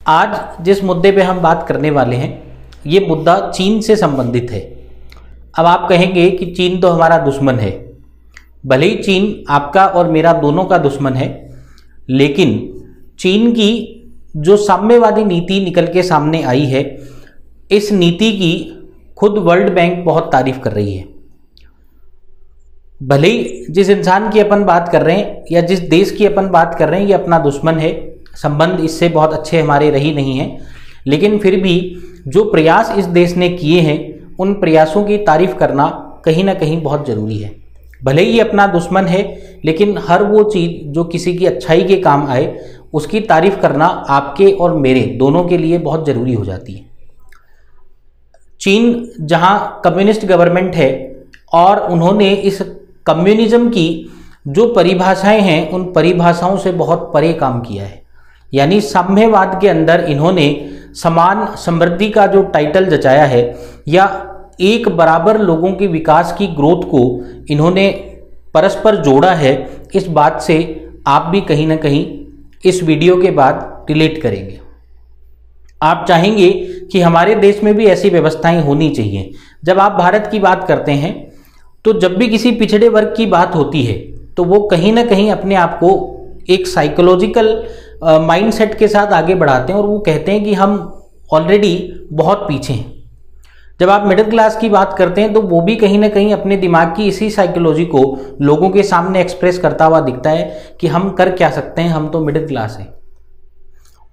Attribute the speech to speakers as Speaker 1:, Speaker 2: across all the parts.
Speaker 1: आज जिस मुद्दे पे हम बात करने वाले हैं ये मुद्दा चीन से संबंधित है। अब आप कहेंगे कि चीन तो हमारा दुश्मन है। भले ही चीन आपका और मेरा दोनों का दुश्मन है, लेकिन चीन की जो साम्यवादी नीति निकल के सामने आई है, इस नीति की खुद वर्ल्ड बैंक बहुत तारीफ कर रही है। भले ही जिस इंसान की अपन बात कर रहे हैं या जिस देश की अपन बात कर रहे हैं ये अपना दुश्मन है, संबंध इससे बहुत अच्छे हमारे रही नहीं हैं, लेकिन फिर भी जो प्रयास इस देश ने किए हैं उन प्रयासों की तारीफ करना कहीं ना कहीं बहुत ज़रूरी है। भले ही ये अपना दुश्मन है, लेकिन हर वो चीज़ जो किसी की अच्छाई के काम आए उसकी तारीफ करना आपके और मेरे दोनों के लिए बहुत ज़रूरी हो जाती है। चीन जहाँ कम्युनिस्ट गवर्नमेंट है और उन्होंने इस कम्युनिज्म की जो परिभाषाएं हैं उन परिभाषाओं से बहुत परे काम किया है। यानी साम्यवाद के अंदर इन्होंने समान समृद्धि का जो टाइटल जचाया है या एक बराबर लोगों के विकास की ग्रोथ को इन्होंने परस्पर जोड़ा है, इस बात से आप भी कहीं ना कहीं इस वीडियो के बाद रिलेट करेंगे। आप चाहेंगे कि हमारे देश में भी ऐसी व्यवस्थाएं होनी चाहिए। जब आप भारत की बात करते हैं तो जब भी किसी पिछड़े वर्ग की बात होती है तो वो कहीं ना कहीं अपने आप को एक साइकोलॉजिकल माइंडसेट के साथ आगे बढ़ाते हैं और वो कहते हैं कि हम ऑलरेडी बहुत पीछे हैं। जब आप मिडिल क्लास की बात करते हैं तो वो भी कहीं ना कहीं अपने दिमाग की इसी साइकोलॉजी को लोगों के सामने एक्सप्रेस करता हुआ दिखता है कि हम कर क्या सकते हैं, हम तो मिडिल क्लास हैं।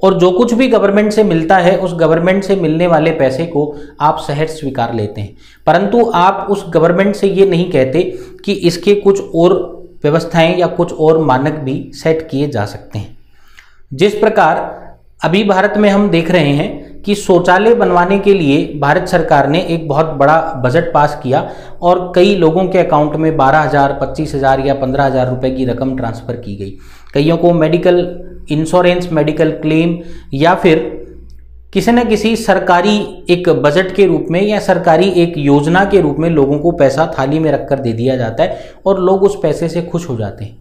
Speaker 1: और जो कुछ भी गवर्नमेंट से मिलता है उस गवर्नमेंट से मिलने वाले पैसे को आप सहज स्वीकार लेते हैं, परंतु आप उस गवर्नमेंट से ये नहीं कहते कि इसके कुछ और व्यवस्थाएं या कुछ और मानक भी सेट किए जा सकते हैं। जिस प्रकार अभी भारत में हम देख रहे हैं कि शौचालय बनवाने के लिए भारत सरकार ने एक बहुत बड़ा बजट पास किया और कई लोगों के अकाउंट में 12,000, 25,000 या 15,000 रुपए की रकम ट्रांसफ़र की गई। कईयों को मेडिकल इंश्योरेंस, मेडिकल क्लेम या फिर किसी न किसी सरकारी एक बजट के रूप में या सरकारी एक योजना के रूप में लोगों को पैसा थाली में रखकर दे दिया जाता है और लोग उस पैसे से खुश हो जाते हैं।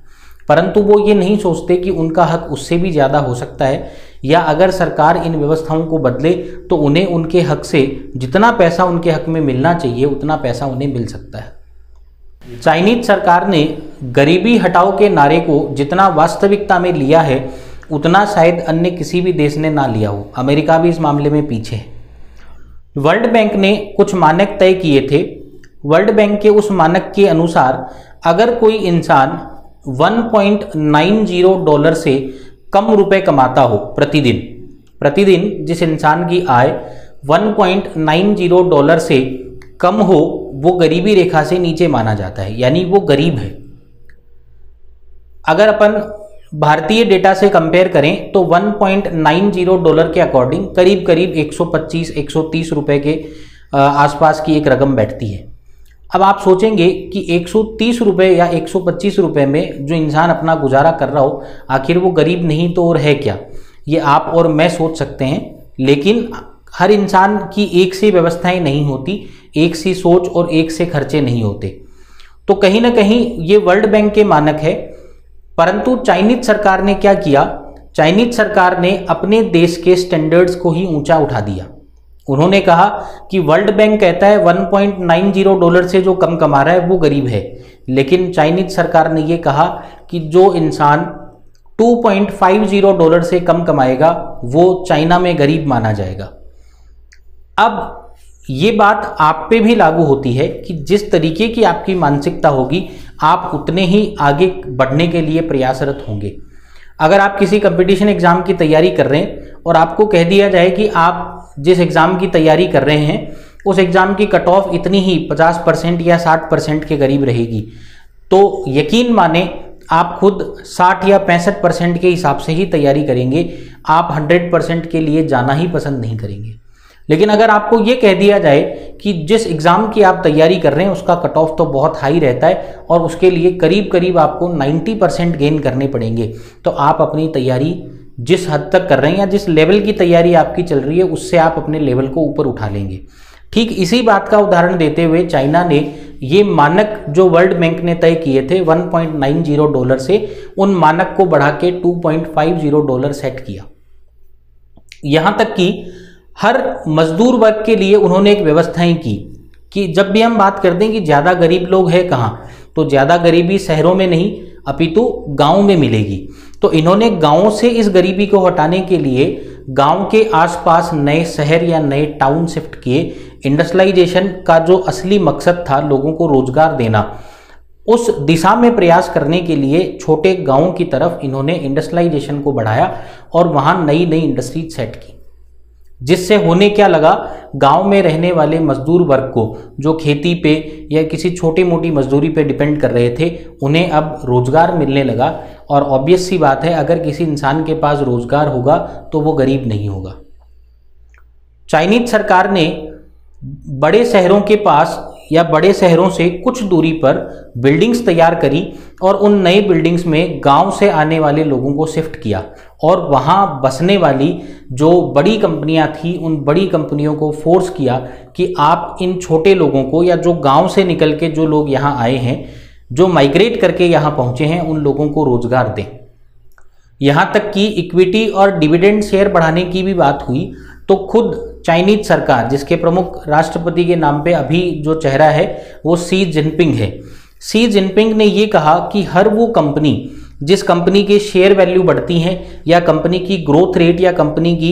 Speaker 1: परंतु वो ये नहीं सोचते कि उनका हक उससे भी ज़्यादा हो सकता है, या अगर सरकार इन व्यवस्थाओं को बदले तो उन्हें उनके हक से जितना पैसा उनके हक में मिलना चाहिए उतना पैसा उन्हें मिल सकता है। चाइनीज सरकार ने गरीबी हटाओ के नारे को जितना वास्तविकता में लिया है उतना शायद अन्य किसी भी देश ने ना लिया हो। अमेरिका भी इस मामले में पीछे है। वर्ल्ड बैंक ने कुछ मानक तय किए थे। वर्ल्ड बैंक के उस मानक के अनुसार अगर कोई इंसान 1.90 डॉलर से कम रुपए कमाता हो प्रतिदिन जिस इंसान की आय 1.90 डॉलर से कम हो वो गरीबी रेखा से नीचे माना जाता है, यानी वो गरीब है। अगर अपन भारतीय डेटा से कंपेयर करें तो 1.90 डॉलर के अकॉर्डिंग करीब करीब 125-130 रुपए के आसपास की एक रकम बैठती है। अब आप सोचेंगे कि 130 रुपये या 125 रुपये में जो इंसान अपना गुजारा कर रहा हो आखिर वो गरीब नहीं तो और है क्या? ये आप और मैं सोच सकते हैं, लेकिन हर इंसान की एक सी व्यवस्थाएं नहीं होती, एक सी सोच और एक से खर्चे नहीं होते। तो कहीं ना कहीं ये वर्ल्ड बैंक के मानक है। परंतु चाइनीज सरकार ने क्या किया? चाइनीज सरकार ने अपने देश के स्टैंडर्ड्स को ही ऊंचा उठा दिया। उन्होंने कहा कि वर्ल्ड बैंक कहता है 1.90 डॉलर से जो कम कमा रहा है वो गरीब है, लेकिन चाइनीज सरकार ने ये कहा कि जो इंसान 2.50 डॉलर से कम कमाएगा वो चाइना में गरीब माना जाएगा। अब ये बात आप पे भी लागू होती है कि जिस तरीके की आपकी मानसिकता होगी आप उतने ही आगे बढ़ने के लिए प्रयासरत होंगे। अगर आप किसी कंपटीशन एग्ज़ाम की तैयारी कर रहे हैं और आपको कह दिया जाए कि आप जिस एग्ज़ाम की तैयारी कर रहे हैं उस एग्ज़ाम की कट ऑफ इतनी ही 50% या 60% के करीब रहेगी, तो यकीन माने आप खुद 60 या 65% के हिसाब से ही तैयारी करेंगे, आप 100% के लिए जाना ही पसंद नहीं करेंगे। लेकिन अगर आपको ये कह दिया जाए कि जिस एग्ज़ाम की आप तैयारी कर रहे हैं उसका कट ऑफ तो बहुत हाई रहता है और उसके लिए करीब करीब आपको 90% गेन करने पड़ेंगे, तो आप अपनी तैयारी जिस हद तक कर रहे हैं या जिस लेवल की तैयारी आपकी चल रही है उससे आप अपने लेवल को ऊपर उठा लेंगे। ठीक इसी बात का उदाहरण देते हुए चाइना ने ये मानक जो वर्ल्ड बैंक ने तय किए थे 1.90 डॉलर से उन मानक को बढ़ा के 2.50 डॉलर सेट किया। यहाँ तक कि हर मजदूर वर्ग के लिए उन्होंने एक व्यवस्थाएं की कि जब भी हम बात करते हैं कि ज़्यादा गरीब लोग हैं कहाँ, तो ज़्यादा गरीबी शहरों में नहीं अपितु गाँव में मिलेगी। तो इन्होंने गाँव से इस गरीबी को हटाने के लिए गांव के आसपास नए शहर या नए टाउन शिफ्ट किए। इंडस्ट्रियलाइजेशन का जो असली मकसद था लोगों को रोजगार देना, उस दिशा में प्रयास करने के लिए छोटे गांवों की तरफ इन्होंने इंडस्ट्रियलाइजेशन को बढ़ाया और वहां नई नई इंडस्ट्रीज सेट की, जिससे होने क्या लगा, गांव में रहने वाले मजदूर वर्ग को जो खेती पे या किसी छोटी मोटी मजदूरी पे डिपेंड कर रहे थे, उन्हें अब रोजगार मिलने लगा। और ऑब्वियस सी बात है, अगर किसी इंसान के पास रोजगार होगा तो वो गरीब नहीं होगा। चाइनीज सरकार ने बड़े शहरों के पास या बड़े शहरों से कुछ दूरी पर बिल्डिंग्स तैयार करी और उन नई बिल्डिंग्स में गांव से आने वाले लोगों को शिफ्ट किया और वहां बसने वाली जो बड़ी कंपनियां थी, उन बड़ी कंपनियों को फोर्स किया कि आप इन छोटे लोगों को या जो गांव से निकल के जो लोग यहां आए हैं, जो माइग्रेट करके यहां पहुंचे हैं, उन लोगों को रोजगार दें। यहां तक कि इक्विटी और डिविडेंड शेयर बढ़ाने की भी बात हुई। तो खुद चाइनीज सरकार, जिसके प्रमुख राष्ट्रपति के नाम पे अभी जो चेहरा है वो शी जिनपिंग है, शी जिनपिंग ने ये कहा कि हर वो कंपनी जिस कंपनी के शेयर वैल्यू बढ़ती हैं या कंपनी की ग्रोथ रेट या कंपनी की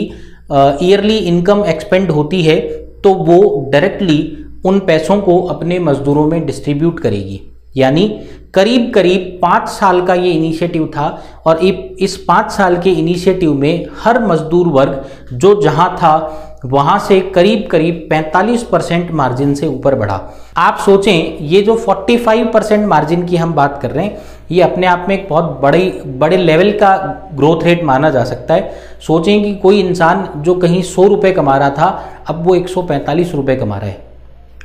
Speaker 1: ईयरली इनकम एक्सपेंड होती है, तो वो डायरेक्टली उन पैसों को अपने मजदूरों में डिस्ट्रीब्यूट करेगी। यानी करीब करीब 5 साल का ये इनिशिएटिव था और इस 5 साल के इनिशिएटिव में हर मजदूर वर्ग जो जहां था वहां से करीब करीब 45% मार्जिन से ऊपर बढ़ा। आप सोचें, ये जो 45% मार्जिन की हम बात कर रहे हैं, ये अपने आप में एक बहुत बड़े लेवल का ग्रोथ रेट माना जा सकता है। सोचें कि कोई इंसान जो कहीं 100 रुपये कमा रहा था, अब वो 145 रुपये कमा रहा है।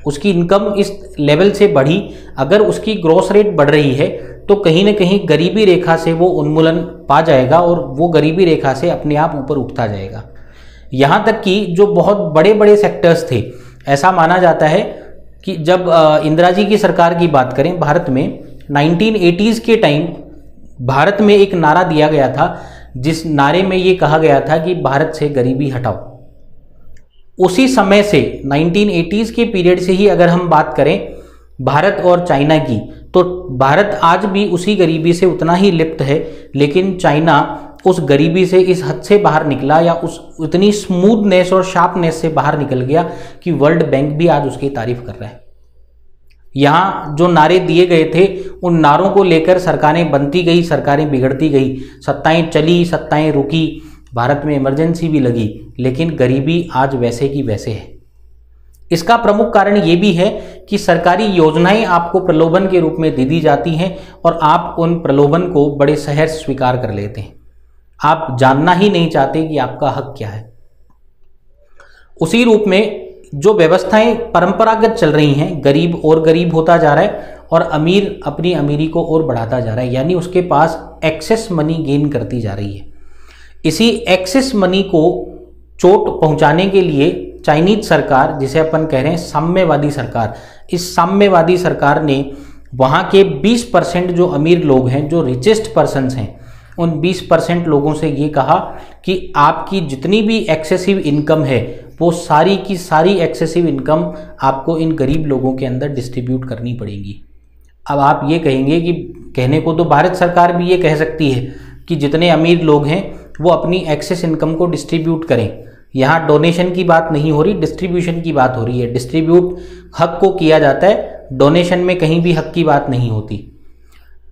Speaker 1: उसकी इनकम इस लेवल से बढ़ी। अगर उसकी ग्रोस रेट बढ़ रही है तो कहीं ना कहीं गरीबी रेखा से वो उन्मूलन पा जाएगा और वो गरीबी रेखा से अपने आप ऊपर उठता जाएगा। यहाँ तक कि जो बहुत बड़े बड़े सेक्टर्स थे, ऐसा माना जाता है कि जब इंदिरा जी की सरकार की बात करें भारत में, 1980s के टाइम भारत में एक नारा दिया गया था, जिस नारे में ये कहा गया था कि भारत से गरीबी हटाओ। उसी समय से 1980s के पीरियड से ही अगर हम बात करें भारत और चाइना की, तो भारत आज भी उसी गरीबी से उतना ही लिप्त है, लेकिन चाइना उस गरीबी से इस हद से बाहर निकला या उस उतनी स्मूथनेस और शार्पनेस से बाहर निकल गया कि वर्ल्ड बैंक भी आज उसकी तारीफ कर रहा है। यहाँ जो नारे दिए गए थे, उन नारों को लेकर सरकारें बनती गई, सरकारें बिगड़ती गई, सत्ताएं चली, सत्ताएं रुकी, भारत में इमरजेंसी भी लगी, लेकिन गरीबी आज वैसे की वैसे है। इसका प्रमुख कारण ये भी है कि सरकारी योजनाएं आपको प्रलोभन के रूप में दे दी जाती हैं और आप उन प्रलोभन को बड़े सहज स्वीकार कर लेते हैं। आप जानना ही नहीं चाहते कि आपका हक क्या है। उसी रूप में जो व्यवस्थाएं परंपरागत चल रही हैं, गरीब और गरीब होता जा रहा है और अमीर अपनी अमीरी को और बढ़ाता जा रहा है, यानी उसके पास एक्सेस मनी गेन करती जा रही है। इसी एक्सेस मनी को चोट पहुंचाने के लिए चाइनीज सरकार, जिसे अपन कह रहे हैं साम्यवादी सरकार, इस साम्यवादी सरकार ने वहाँ के 20% जो अमीर लोग हैं, जो रिचेस्ट पर्सन्स हैं, उन 20% लोगों से ये कहा कि आपकी जितनी भी एक्सेसिव इनकम है, वो सारी की सारी एक्सेसिव इनकम आपको इन गरीब लोगों के अंदर डिस्ट्रीब्यूट करनी पड़ेगी। अब आप ये कहेंगे कि कहने को तो भारत सरकार भी ये कह सकती है कि जितने अमीर लोग हैं वो अपनी एक्सेस इनकम को डिस्ट्रीब्यूट करें। यहाँ डोनेशन की बात नहीं हो रही, डिस्ट्रीब्यूशन की बात हो रही है। डिस्ट्रीब्यूट हक को किया जाता है, डोनेशन में कहीं भी हक की बात नहीं होती।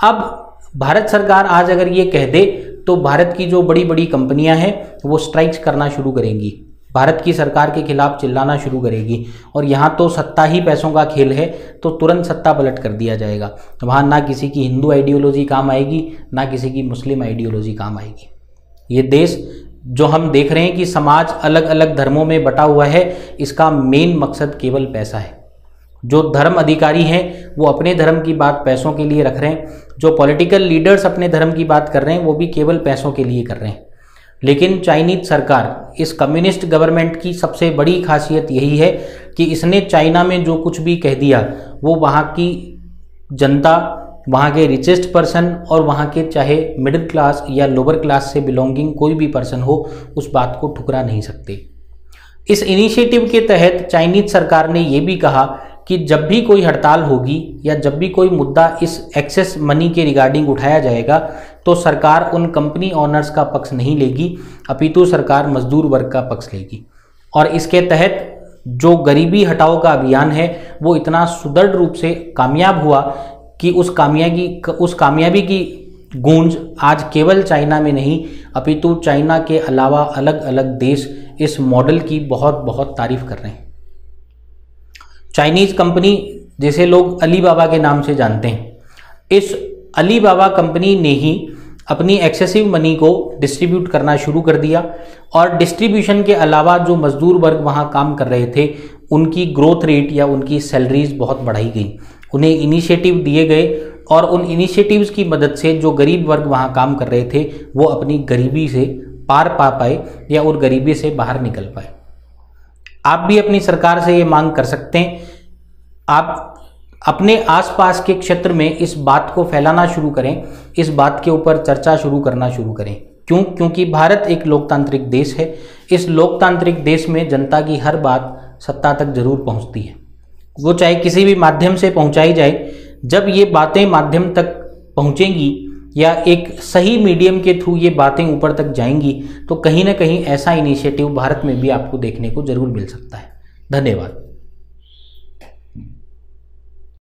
Speaker 1: अब भारत सरकार आज अगर ये कह दे तो भारत की जो बड़ी बड़ी कंपनियां हैं वो स्ट्राइक्स करना शुरू करेंगी, भारत की सरकार के खिलाफ चिल्लाना शुरू करेगी। और यहाँ तो सत्ता ही पैसों का खेल है, तो तुरंत सत्ता पलट कर दिया जाएगा। वहाँ ना किसी की हिंदू आइडियोलॉजी काम आएगी, ना किसी की मुस्लिम आइडियोलॉजी काम आएगी। ये देश जो हम देख रहे हैं कि समाज अलग अलग धर्मों में बटा हुआ है, इसका मेन मकसद केवल पैसा है। जो धर्म अधिकारी हैं वो अपने धर्म की बात पैसों के लिए रख रहे हैं, जो पॉलिटिकल लीडर्स अपने धर्म की बात कर रहे हैं वो भी केवल पैसों के लिए कर रहे हैं। लेकिन चाइनीज सरकार, इस कम्युनिस्ट गवर्नमेंट की सबसे बड़ी खासियत यही है कि इसने चाइना में जो कुछ भी कह दिया वो वहाँ की जनता, वहाँ के रिचेस्ट पर्सन और वहाँ के चाहे मिडिल क्लास या लोअर क्लास से बिलोंगिंग कोई भी पर्सन हो, उस बात को ठुकरा नहीं सकते। इस इनिशिएटिव के तहत चाइनीज सरकार ने ये भी कहा कि जब भी कोई हड़ताल होगी या जब भी कोई मुद्दा इस एक्सेस मनी के रिगार्डिंग उठाया जाएगा तो सरकार उन कंपनी ओनर्स का पक्ष नहीं लेगी, अपितु सरकार मजदूर वर्ग का पक्ष लेगी। और इसके तहत जो गरीबी हटाओ का अभियान है वो इतना सुदृढ़ रूप से कामयाब हुआ कि उस कामयाबी की गूंज आज केवल चाइना में नहीं अपितु चाइना के अलावा अलग अलग देश इस मॉडल की बहुत बहुत तारीफ कर रहे हैं। चाइनीज कंपनी जिसे लोग अलीबाबा के नाम से जानते हैं, इस अलीबाबा कंपनी ने ही अपनी एक्सेसिव मनी को डिस्ट्रीब्यूट करना शुरू कर दिया और डिस्ट्रीब्यूशन के अलावा जो मजदूर वर्ग वहाँ काम कर रहे थे उनकी ग्रोथ रेट या उनकी सैलरीज बहुत बढ़ाई गई, उन्हें इनिशिएटिव दिए गए और उन इनिशिएटिव्स की मदद से जो गरीब वर्ग वहाँ काम कर रहे थे वो अपनी गरीबी से पार पा पाए या उन गरीबी से बाहर निकल पाए। आप भी अपनी सरकार से ये मांग कर सकते हैं, आप अपने आसपास के क्षेत्र में इस बात को फैलाना शुरू करें, इस बात के ऊपर चर्चा शुरू करना शुरू करें। क्योंकि भारत एक लोकतांत्रिक देश है। इस लोकतांत्रिक देश में जनता की हर बात सत्ता तक जरूर पहुंचती है, वो चाहे किसी भी माध्यम से पहुंचाई जाए। जब ये बातें माध्यम तक पहुंचेंगी या एक सही मीडियम के थ्रू ये बातें ऊपर तक जाएंगी तो कहीं ना कहीं ऐसा इनिशिएटिव भारत में भी आपको देखने को जरूर मिल सकता है। धन्यवाद।